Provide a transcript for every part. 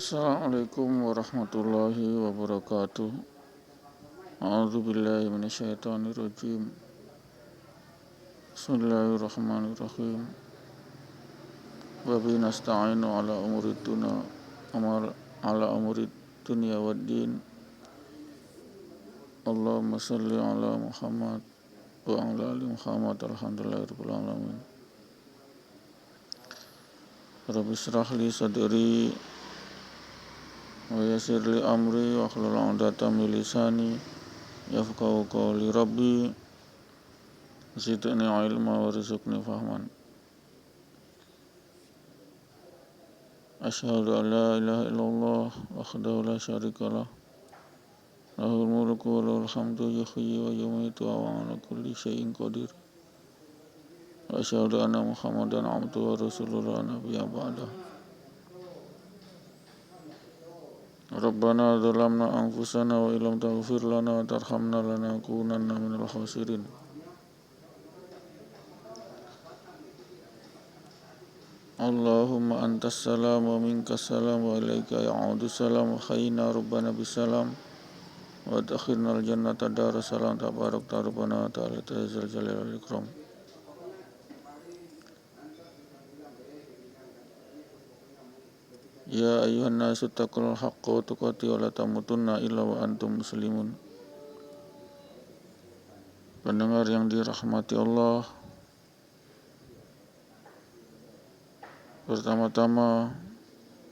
Assalamualaikum warahmatullahi wabarakatuh. A'udzu billahi minasyaitonir rajim. Bismillahirrahmanirrahim. Wa bihi nasta'inu ala umuri dunya waddin. Allahumma shalli ala Muhammad wa ala ali Muhammad. Alhamdulillahirabbil alamin. Rabbi shrah li sadri wa yassir li amri wa hlul 'uqdatam min lisani yafqahu qawli. Rabbi zidni ilma warzuqni fahman. Asyhadu an la ilaha illallah wahdahu la syarika lah, lahul mulku wa lahul hamdu yuhyi wa yumiitu wa huwa ala kulli syai'in qadir. Wa asyhadu anna Muhammadan abduhu wa rasuluhu la nabiyya ba'dah. Rabbana zalamna anfusana wa illam taghfir lana wa tarhamna lanakunanna minal khasirin. Allahumma antas salam wa minkas salam wa ilaika ya'udu salam wa khayyina rabbana bisalam wa adkhilna al-jannata daras salam tabarakta rabbana ta'ala ta'ala jalal wal ikram. Ya ayyuhan nasu taqul haqqa tuqati wa la tamutunna illa wa antum muslimun. Pendengar yang dirahmati Allah, pertama-tama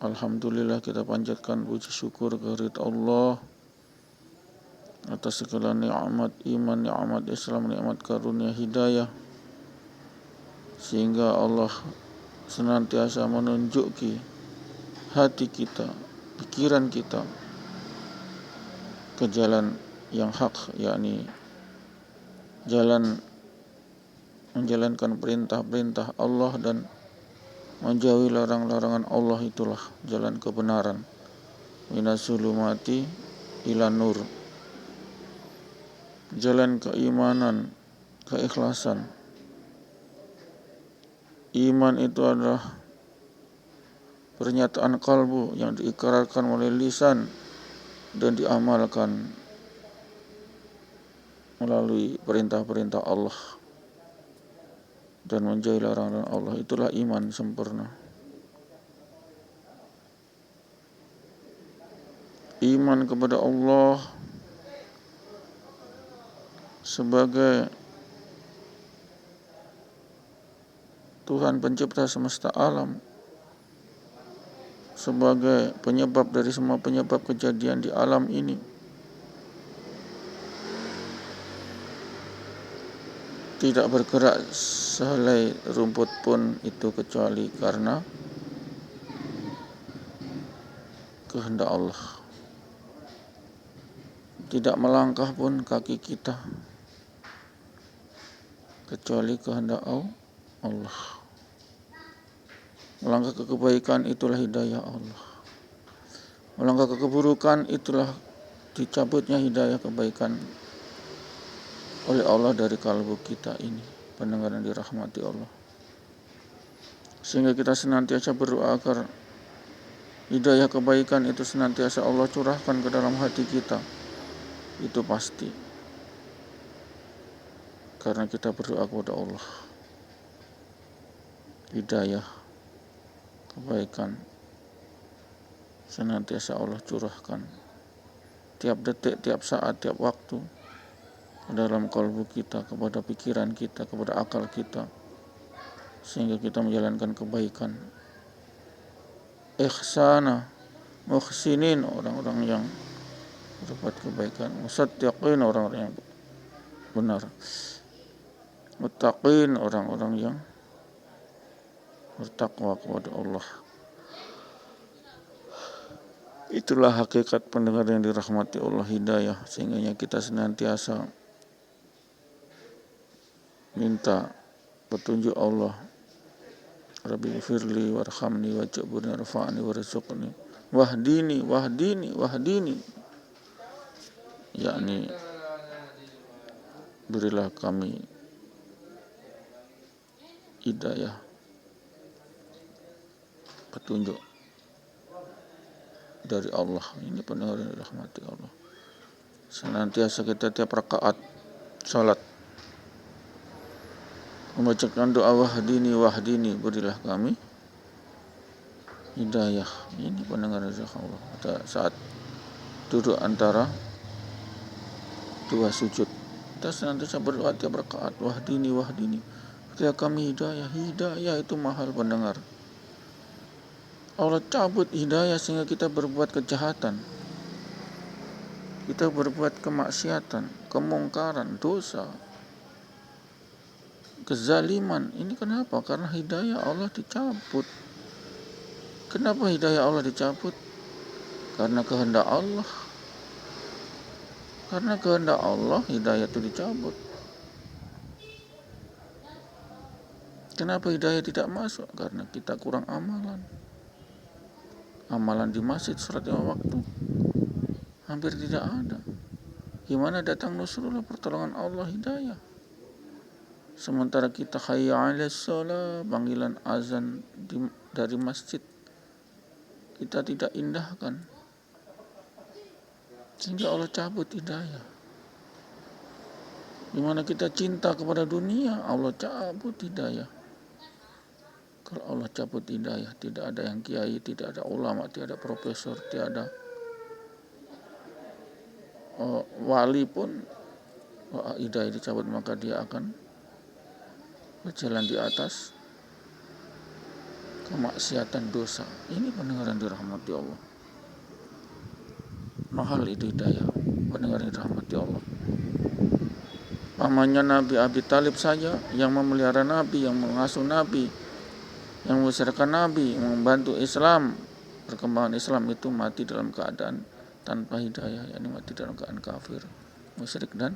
alhamdulillah kita panjatkan puji syukur kehadirat Allah atas segala nikmat iman, nikmat Islam, nikmat karunia hidayah, sehingga Allah senantiasa menunjuki hati kita, pikiran kita ke jalan yang hak, yakni jalan menjalankan perintah-perintah Allah dan menjauhi larang-larangan Allah. Itulah jalan kebenaran. Minasulumati ila nur, jalan keimanan, keikhlasan. Iman itu adalah pernyataan kalbu yang diikrarkan oleh lisan dan diamalkan melalui perintah-perintah Allah dan menjauhi larangan Allah. Itulah iman sempurna. Iman kepada Allah sebagai Tuhan pencipta semesta alam, sebagai penyebab dari semua penyebab kejadian di alam ini, tidak bergerak sehelai rumput pun itu kecuali karena kehendak Allah. Tidak melangkah pun kaki kita kecuali kehendak Allah. Melangkah ke kebaikan itulah hidayah Allah. Melangkah ke keburukan itulah dicabutnya hidayah kebaikan oleh Allah dari kalbu kita ini, pendengar yang dirahmati Allah. Sehingga kita senantiasa berdoa agar hidayah kebaikan itu senantiasa Allah curahkan ke dalam hati kita. Itu pasti, karena kita berdoa kepada Allah. Hidayah kebaikan senantiasa Allah curahkan tiap detik, tiap saat, tiap waktu ke dalam kalbu kita, kepada pikiran kita, kepada akal kita, sehingga kita menjalankan kebaikan. Ihsana muhsinin, orang-orang yang berbuat kebaikan. Musaddiqin, orang-orang yang benar. Muttaqin, orang-orang yang bertakwa kepada Allah. Itulah hakikat pendengar yang dirahmati Allah, hidayah, sehingga kita senantiasa minta petunjuk Allah. Rabbi firli warhamni waj'burni warfa'ni warzuqni wahdini, yakni berilah kami hidayah, petunjuk, dari Allah. Ini pendengar yang dirahmati Allah. Senantiasa kita tiap rakaat salat membacakan doa wahdini wahdini, berilah kami hidayah. Ini pendengar yang dirahmati Allah. Kita saat duduk antara dua sujud, kita senantiasa berdoa tiap rakaat, wahdini wahdini, berilah kami hidayah. Hidayah itu mahal pendengar. Allah cabut hidayah sehingga kita berbuat kejahatan, kita berbuat kemaksiatan, kemungkaran, dosa, kezaliman. Ini kenapa? Karena hidayah Allah dicabut. Kenapa hidayah Allah dicabut? Karena kehendak Allah. Karena kehendak Allah hidayah itu dicabut. Kenapa hidayah tidak masuk? Karena kita kurang amalan. Amalan di masjid sholat 5 waktu hampir tidak ada. Gimana datang nusrullah, pertolongan Allah, hidayah? Sementara kita hayya 'alas shalah, panggilan azan dari masjid kita tidak indahkan, sehingga Allah cabut hidayah. Gimana kita cinta kepada dunia, Allah cabut hidayah. Kalau Allah cabut hidayah, tidak ada yang kiai, tidak ada ulama, tidak ada profesor, tidak ada wali pun, hidayah dicabut, maka dia akan berjalan di atas kemaksiatan, dosa. Ini pendengaran dirahmati Allah. Mahal itu hidayah, pendengaran dirahmati Allah. Pamannya Nabi Abi Talib saja yang memelihara Nabi, yang mengasuh Nabi, yang membesarkan Nabi, yang membantu Islam, perkembangan Islam, itu mati dalam keadaan tanpa hidayah, yakni mati dalam keadaan kafir, musyrik, dan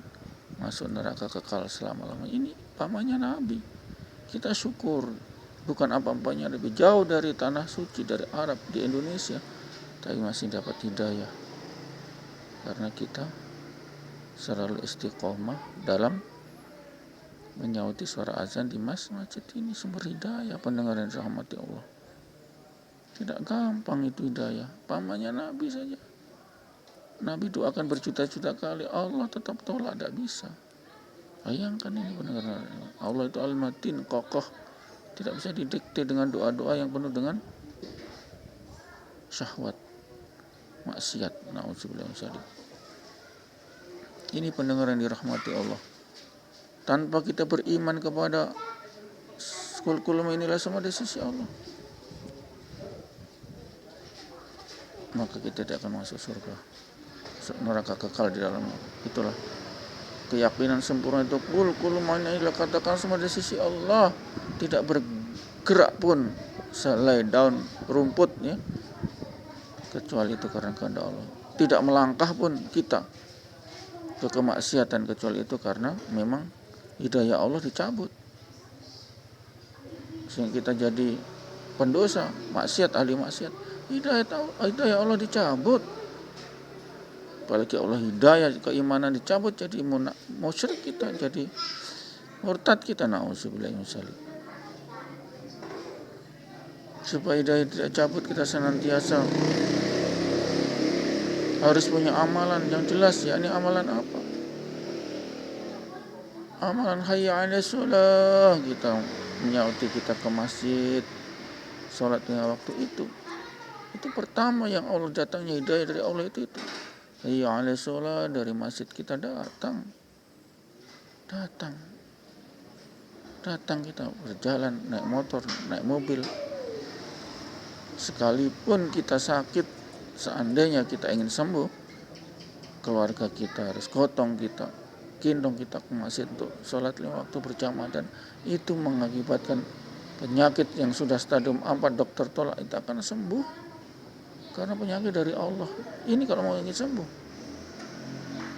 masuk neraka kekal selama-lamanya. Ini pamannya Nabi. Kita syukur, bukan apa-apanya, lebih jauh dari tanah suci, dari Arab, di Indonesia, tapi masih dapat hidayah karena kita selalu istiqomah dalam menyauti suara azan di masjid. Ini sumber hidayah, pendengar yang dirahmati Allah. Tidak gampang itu hidayah. Pamannya Nabi saja, Nabi doakan berjuta-juta kali, Allah tetap tolak, tidak bisa. Bayangkan ini pendengar. Allah itu al-matin, kokoh, tidak bisa didikte dengan doa-doa yang penuh dengan syahwat, maksiat. Na'udzubillah min dzalik. Ini pendengar yang dirahmati Allah. Tanpa kita beriman kepada kulkulum inilah semua di sisi Allah, maka kita tidak akan masuk surga, neraka kekal di dalamnya. Itulah keyakinan sempurna itu. Kulkulum inilah, katakan semua di sisi Allah, tidak bergerak pun selai daun rumput, ya, kecuali itu karena kehendak Allah. Tidak melangkah pun kita ke kemaksiatan, kecuali itu karena memang hidayah Allah dicabut, sehingga kita jadi pendosa, maksiat, ahli maksiat. Hidayah Allah dicabut. Apalagi Allah hidayah, keimanan dicabut, jadi musyrik kita, jadi murtad kita. Na'udzubillah min dzalik. Supaya hidayah tidak cabut, kita senantiasa harus punya amalan yang jelas. Ya, ini amalan apa? Amalan hayya 'alas shalah, kita menyauti, kita ke masjid, sholat 5 waktu itu pertama yang Allah datangnya hidayah dari Allah itu. Hayya 'alas shalah, dari masjid kita datang kita berjalan, naik motor, naik mobil. Sekalipun kita sakit, seandainya kita ingin sembuh, keluarga kita harus gotong, kita gendong kita ke masjid untuk sholat 5 waktu berjamaah, dan itu mengakibatkan penyakit yang sudah stadium 4 dokter tolak itu akan sembuh karena penyakit dari Allah. Ini kalau mau ingin sembuh.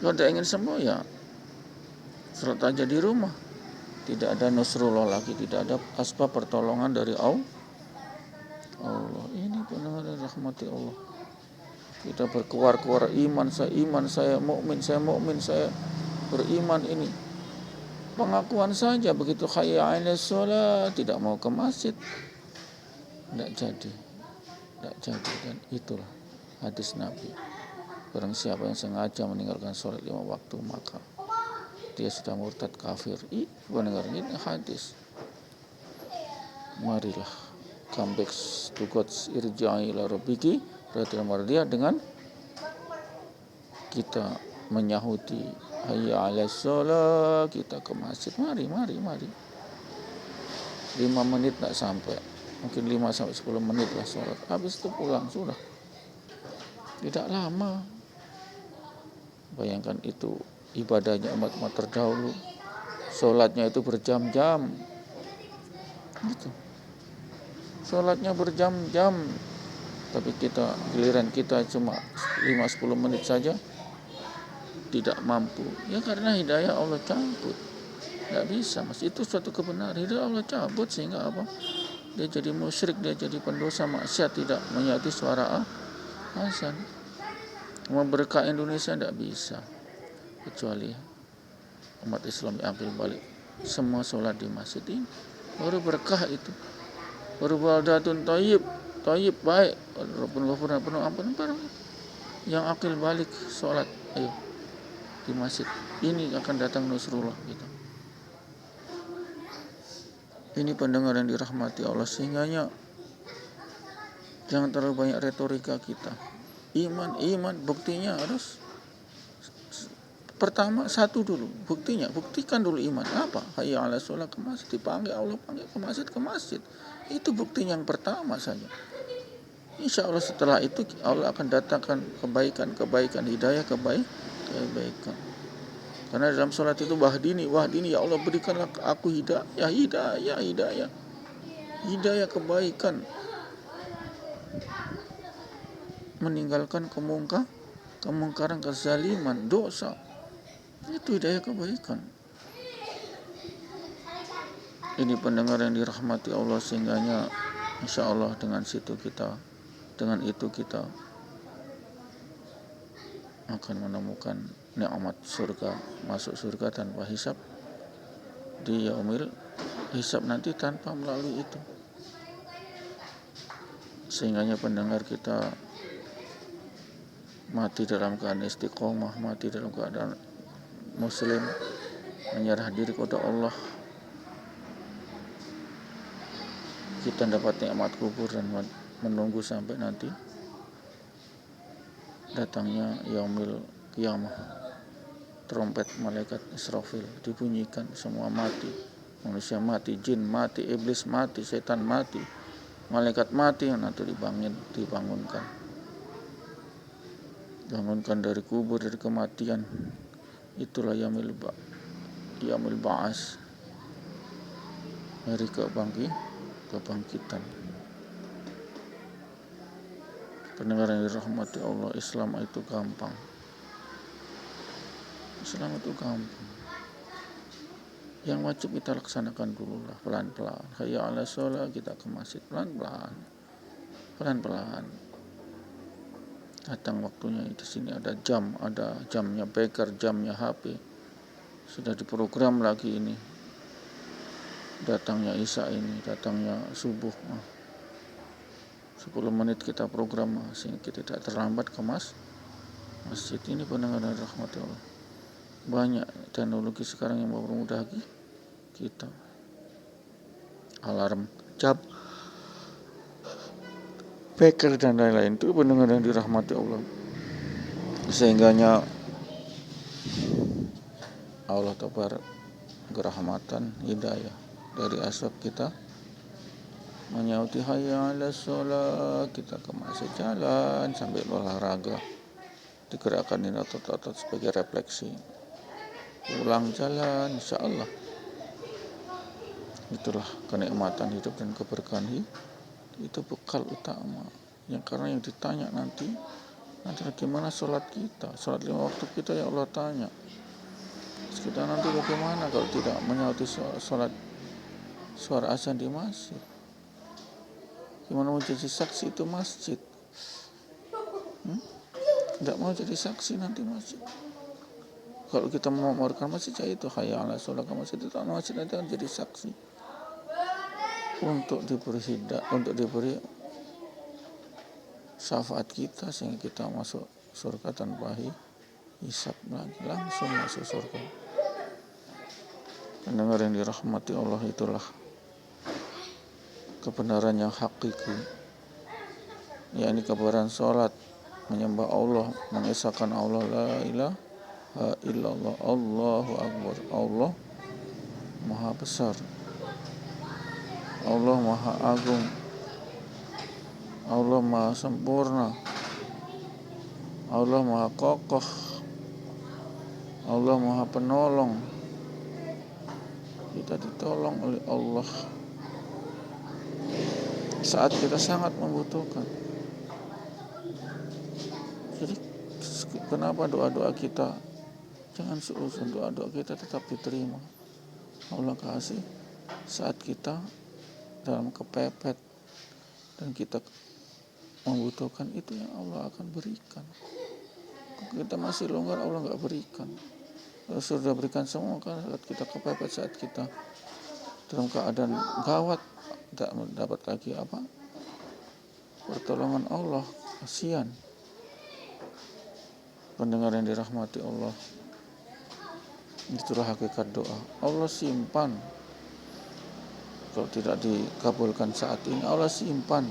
Kalau tidak ingin sembuh, ya sholat aja di rumah. Tidak ada nusrullah lagi, tidak ada asbab pertolongan dari Allah. Ini benar rahmati Allah. Kita berkuar-kuar iman, saya mukmin, saya beriman. Ini pengakuan saja, begitu hayya 'alas shalah tidak mau ke masjid, tidak jadi. Dan itulah Hadis Nabi, barang siapa yang sengaja meninggalkan sholat 5 waktu maka dia sudah murtad kafir. Pendengar, ini hadis. Marilah come back to God's irja'i ila rabbiki radhiyallahu dengan kita menyahuti hayya 'alas shalah, kita ke masjid. Mari 5 menit tak sampai, mungkin 5 sampai 10 menit lah sholat, habis itu pulang, sudah tidak lama. Bayangkan itu ibadahnya umat-umat terdahulu, sholatnya itu berjam-jam gitu. Sholatnya berjam-jam, tapi giliran kita cuma 5-10 menit saja tidak mampu. Ya karena hidayah Allah cabut, tidak bisa mas. Itu suatu kebenaran, hidayah Allah cabut sehingga apa? Dia jadi musyrik, dia jadi pendosa maksiat, tidak menyati suara azan. Memberkah Indonesia tidak bisa, kecuali umat Islam ambil balik semua sholat di masjid ini, baru berkah itu, baru baldatun thayyib baik, penuh ampun baru yang akil balik sholat ayo di masjid ini akan datang Nasrullah gitu. Ini pendengar yang dirahmati Allah, sehingganya jangan terlalu banyak retorika kita. Iman buktinya harus pertama satu dulu, buktikan dulu iman. Apa? Hayya 'alas shalah, ke masjid, dipanggil Allah, panggil ke masjid. Itu bukti yang pertama saja. Insya Allah setelah itu Allah akan datangkan kebaikan, hidayah kebaikan. Karena dalam sholat itu wahdini ya Allah, berikanlah aku hidayah kebaikan, meninggalkan kemungkaran, kezaliman, dosa. Itu hidayah kebaikan. Ini pendengar yang dirahmati Allah, sehingganya insya Allah dengan itu kita akan menemukan nikmat surga, masuk surga tanpa hisab, di yaumil hisab nanti tanpa melalui itu. Sehingganya pendengar kita mati dalam keadaan istiqomah, mati dalam keadaan muslim, menyerah diri kepada Allah. Kita dapat nikmat kubur dan menunggu sampai nanti datangnya yaumil qiyamah. Trompet malaikat Israfil dibunyikan, semua mati, manusia mati, jin mati, iblis mati, setan mati, malaikat mati, yang nanti dibangunkan dari kubur, dari kematian. Itulah yaumil ba'as, hari kebangkitan. Pendengar yang dirahmati Allah, Islam itu gampang. Yang wajib kita laksanakan dulu lah, pelan-pelan. Hayya 'alas shalah, kita ke masjid pelan-pelan. Datang waktunya, di sini ada jamnya beker, jamnya HP. Sudah diprogram lagi ini. Datangnya isya ini, datangnya subuh. 10 menit kita program sehingga kita tidak terlambat ke masjid. Ini pendengar dan rahmat Allah. Banyak teknologi sekarang yang mempermudah kita. Alarm, jam, beker dan lain-lain, itu pendengar yang dirahmati Allah. Sehingganya Allah tabarak kerahmatan, hidayah dari asbab kita menyauti hayya 'alas shalah, kita ke masjid, jalan sambil olahraga, digerakkan ini otot-otot sebagai refleksi, pulang jalan, insya Allah. Itulah kenikmatan hidup dan keberkahan itu bekal utama. Karena yang ditanya nanti bagaimana sholat kita, sholat 5 waktu kita, ya Allah tanya. Kita nanti bagaimana kalau tidak menyauti sholat suara azan di masjid? Gimana mau jadi saksi itu masjid? Tidak mau jadi saksi nanti masjid. Kalau kita mau memorikan masjid, ya itu hayya 'alas shalah, ke masjid, itu masjid nanti akan jadi saksi untuk diberi hidayah, untuk diberi syafaat kita sehingga kita masuk surga tanpa hisab lagi, langsung masuk surga. Pendengar yang dirahmati Allah, itulah kebenaran yang hakiki, yakni kebenaran sholat, menyembah Allah, mengesahkan Allah, la ilaha illallah, Allahu Akbar. Allah Maha Besar, Allah Maha Agung, Allah Maha Sempurna, Allah Maha Kokoh, Allah Maha Penolong. Kita ditolong oleh Allah saat kita sangat membutuhkan. Jadi kenapa doa-doa kita, jangan seuzon, doa-doa kita tetap diterima. Allah kasih saat kita dalam kepepet dan kita membutuhkan, itu yang Allah akan berikan. Kalau kita masih longgar, Allah nggak berikan. Kalau sudah berikan semua, kan saat kita kepepet, saat kita dalam keadaan gawat, tidak mendapat lagi pertolongan Allah. Kasihan. Pendengar yang dirahmati Allah, itulah hakikat doa. Allah simpan. Kalau tidak dikabulkan saat ini, Allah simpan.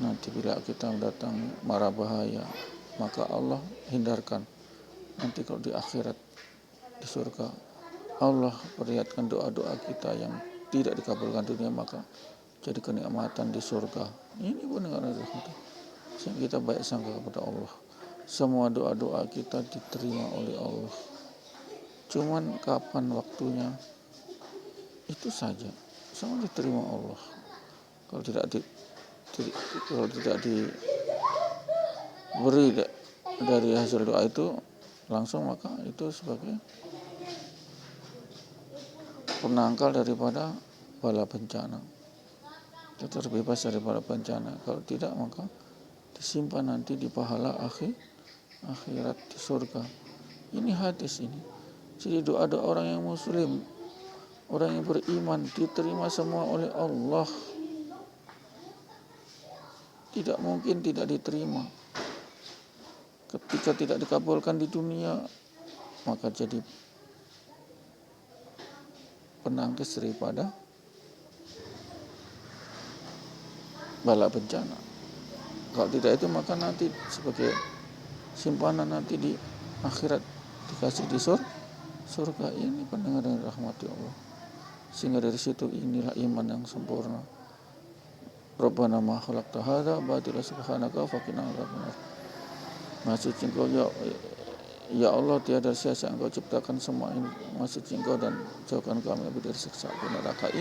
Nanti bila kita mendatangi mara bahaya, maka Allah hindarkan. Nanti kalau di akhirat, di surga, Allah perlihatkan doa-doa kita yang tidak dikabulkan dunia, maka jadi kenikmatan di surga. Ini pendengar yang dirahmati. Sehingga kita baik sangka kepada Allah. Semua doa-doa kita diterima oleh Allah. Cuman kapan waktunya, itu saja. Semua diterima Allah. Kalau tidak diberi dari hasil doa itu langsung, maka itu sebagai penangkal daripada bala bencana. Kita terbebas dari bala bencana. Kalau tidak, maka disimpan nanti di pahala akhirat di surga. Ini hadis ini. Jadi doa-doa orang yang muslim, orang yang beriman, diterima semua oleh Allah. Tidak mungkin tidak diterima. Ketika tidak dikabulkan di dunia, maka jadi penangkis daripada bala bencana. Kalau tidak itu, maka nanti sebagai simpanan nanti di akhirat dikasih di surga. Ini pendengar yang dirahmati Allah. Sehingga dari situ inilah iman yang sempurna. Rabbana ma khalaqta hadza batila subhanaka faqina adzabannar. Maha suci Engkau ya Allah, tiada sia-sia Engkau ciptakan semua ini. Maha suci Engkau dan jauhkan kami dari siksa api neraka.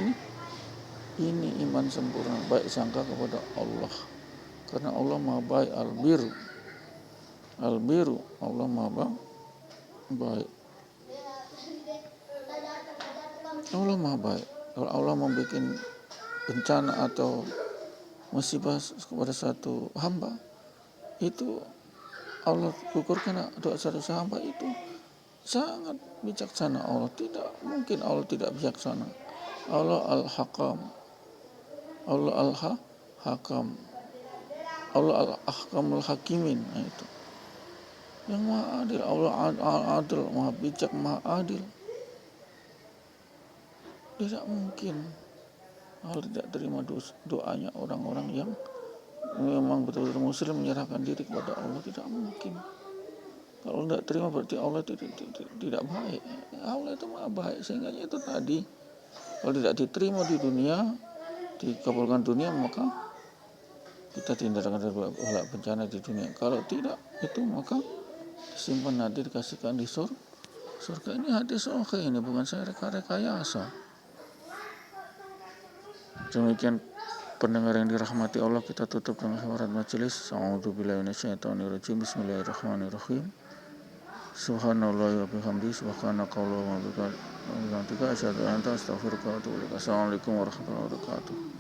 Ini iman sempurna, baik sangka kepada Allah. Karena Allah Maha baik, al-biru, Allah Maha baik. Allah Maha baik. Kalau Allah membuat bencana atau musibah kepada satu hamba, itu Allah gugurkan doa satu hamba, itu sangat bijaksana. Allah tidak mungkin Allah tidak bijaksana. Allah al-Hakam, Allah al-Hakam, Allah al-Ahkamul Hakimin. Nah, itu yang Maha Adil. Allah al-Adil, Maha bijak, Maha adil. Tidak mungkin Allah tidak terima doanya orang-orang yang memang betul-betul muslim, menyerahkan diri kepada Allah. Tidak mungkin. Kalau tidak terima berarti Allah tidak baik. Allah itu Maha baik. Sehingga itu tadi, kalau tidak diterima di dunia, dikabulkan dunia, maka kita dihindarkan dari bala bencana di dunia. Kalau tidak itu, maka disimpan nanti, dikasihkan di surga. Ini hadis sahih, ini bukan saya rekayasa. Demikian pendengar yang dirahmati Allah, kita tutup dengan kafarat majelis. A'udzubillahi minasyaitonirrajim. Bismillahirrahmanirrahim. Subhanallah wa bihamdihi, subhanakallahumma wa bihamdika, asyhadu an la ilaha illa anta, astaghfiruka wa atubu ilaik. Assalamualaikum warahmatullahi wabarakatuh.